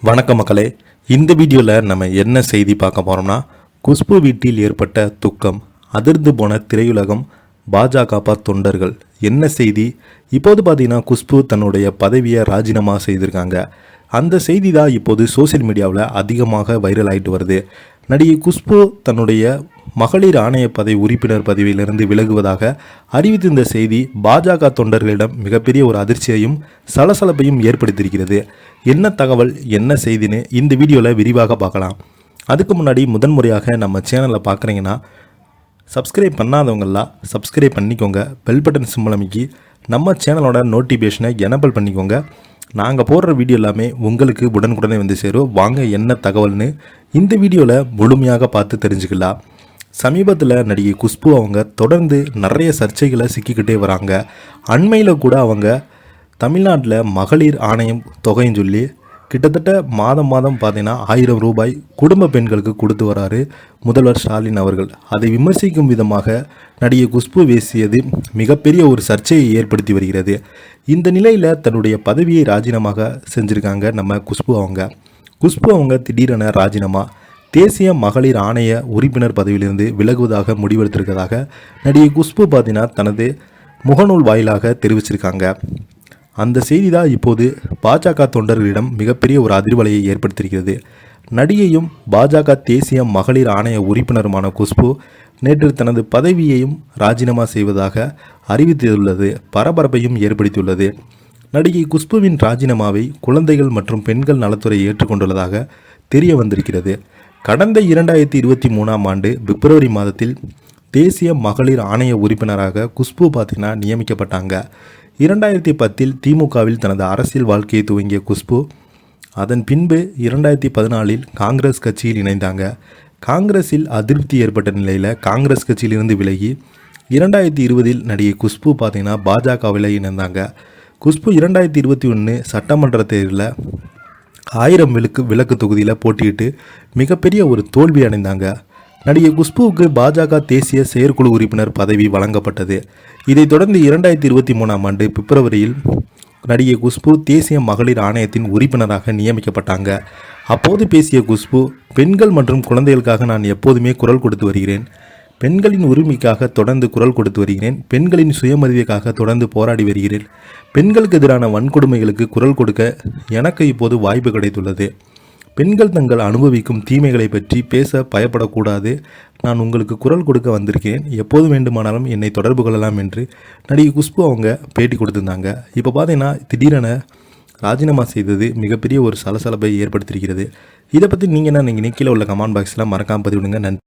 வணக்கம் மக்களே, இந்த வீடியோவில் நம்ம என்ன செய்தி பார்க்க போகிறோம்னா, குஷ்பு வீட்டில் ஏற்பட்ட துக்கம், அதிர்ந்து போன திரையுலகம், பாஜக தொண்டர்கள். என்ன செய்தி? இப்போது பார்த்தீங்கன்னா குஷ்பு தன்னுடைய பதவியை ராஜினாமா செய்திருக்காங்க. அந்த செய்தி தான் இப்போது சோசியல் மீடியாவில் அதிகமாக வைரல் ஆகிட்டு வருது. நடிகை குஷ்பு தன்னுடைய மகளிர் ஆணைய பதவி உறுப்பினர் பதவியிலிருந்து விலகுவதாக அறிவித்திருந்த செய்தி பாஜக தொண்டர்களிடம் மிகப்பெரிய ஒரு அதிர்ச்சியையும் சலசலப்பையும் ஏற்படுத்தியிருக்கிறது. என்ன தகவல், என்ன செய்தின்னு இந்த வீடியோவில் விரிவாக பார்க்கலாம். அதுக்கு முன்னாடி முதன்முறையாக நம்ம சேனலில் பார்க்குறீங்கன்னா சப்ஸ்கிரைப் பண்ணாதவங்களாம் சப்ஸ்கிரைப் பண்ணிக்கோங்க. பெல் பட்டன் சிம்பல் அமைக்கி நம்ம சேனலோட நோட்டிஃபிகேஷனை எனேபிள் பண்ணிக்கோங்க. நாங்கள் போடுற வீடியோ எல்லாமே உங்களுக்கு உடனுக்குடனே வந்து சேரும். வாங்க என்ன தகவல்னு இந்த வீடியோவில் முழுமையாக பார்த்து தெரிஞ்சுக்கலாம். சமீபத்தில் நடிகை குஷ்பு அவங்க தொடர்ந்து நிறைய சர்ச்சைகளை சிக்கிக்கிட்டே வராங்க. அண்மையில் கூட அவங்க தமிழ்நாட்டில் மகளிர் ஆணையம் தொகைன்னு சொல்லி கிட்டத்தட்ட மாதம் பார்த்தீங்கன்னா 1000 ரூபாய் குடும்ப பெண்களுக்கு கொடுத்து வராரு முதல்வர் ஸ்டாலின் அவர்கள். அதை விமர்சிக்கும் விதமாக நடிகை குஷ்பு பேசியது மிகப்பெரிய ஒரு சர்ச்சையை ஏற்படுத்தி வருகிறது. இந்த நிலையில் தன்னுடைய பதவியை ராஜினாமா செஞ்சுருக்காங்க நம்ம குஷ்பு அவங்க திடீரென ராஜினாமா, தேசிய மகளிர் ஆணைய உறுப்பினர் பதவியிலிருந்து விலகுவதாக முடிவெடுத்திருக்கிறதாக நடிகை குஷ்பு பார்த்தீங்கன்னா தனது முகநூல் வாயிலாக தெரிவிச்சிருக்காங்க. அந்த செய்தி தான் இப்போது பாஜக தொண்டர்களிடம் மிகப்பெரிய ஒரு அதிர்வலையை ஏற்படுத்தியிருக்கிறது. நடிகையும் பாஜக தேசிய மகளிர் ஆணைய உறுப்பினருமான குஷ்பு நேற்று தனது பதவியையும் ராஜினாமா செய்வதாக அறிவித்துள்ளது பரபரப்பையும் ஏற்படுத்தியுள்ளது. நடிகை குஷ்புவின் ராஜினாமாவை குழந்தைகள் மற்றும் பெண்கள் நலத்துறை ஏற்றுக்கொண்டுள்ளதாக தெரிய வந்திருக்கிறது. கடந்த 2023ஆம் ஆண்டு பிப்ரவரி மாதத்தில் தேசிய மகளிர் ஆணைய உறுப்பினராக குஷ்பு பார்த்தீங்கன்னா நியமிக்கப்பட்டாங்க. 2010இல் திமுகவில் தனது அரசியல் வாழ்க்கையை துவங்கிய குஷ்பு அதன் பின்பு 2014இல் காங்கிரஸ் கட்சியில் இணைந்தாங்க. காங்கிரஸில் அதிருப்தி ஏற்பட்ட நிலையில் காங்கிரஸ் கட்சியிலிருந்து விலகி 2020இல் நடிகை குஷ்பு பார்த்தீங்கன்னா பாஜகவில் இணைந்தாங்க. குஷ்பு 2021 சட்டமன்ற தேர்தலில் 1000 விளக்கு தொகுதியில் போட்டியிட்டு மிகப்பெரிய ஒரு தோல்வி அடைந்தாங்க. நடிகை குஷ்புவுக்கு பாஜக தேசிய செயற்குழு உறுப்பினர் பதவி வழங்கப்பட்டது. இதைத் தொடர்ந்து 2023ஆம் ஆண்டு பிப்ரவரியில் நடிகை குஷ்பு தேசிய மகளிர் ஆணையத்தின் உறுப்பினராக நியமிக்கப்பட்டாங்க. அப்போது பேசிய குஷ்பு, பெண்கள் மற்றும் குழந்தைகளுக்காக நான் எப்போதுமே குரல் கொடுத்து வருகிறேன். பெண்களின் உரிமைக்காக தொடர்ந்து குரல் கொடுத்து வருகிறேன். பெண்களின் சுயமரியாதைக்காக தொடர்ந்து போராடி வருகிறேன். பெண்களுக்கு எதிரான வன்கொடுமைகளுக்கு குரல் கொடுக்க எனக்கு இப்போது வாய்ப்பு கிடைத்துள்ளது. பெண்கள் தங்கள் அனுபவிக்கும் தீமைகளை பற்றி பேச பயப்படக்கூடாது. நான் உங்களுக்கு குரல் கொடுக்க வந்திருக்கேன். எப்போது வேண்டுமானாலும் என்னை தொடர்பு கொள்ளலாம் என்று நடிகை குஷ்பு அவங்க பேட்டி கொடுத்துருந்தாங்க. இப்போ பார்த்தீங்கன்னா திடீரென ராஜினாமா செய்தது மிகப்பெரிய ஒரு சலசலப்பை ஏற்படுத்தியிருக்கிறது. இதை பற்றி நீங்கள் என்ன கீழே உள்ள கமெண்ட் பாக்ஸில் மறக்காமல் பதிவிடுங்க. நன்றி.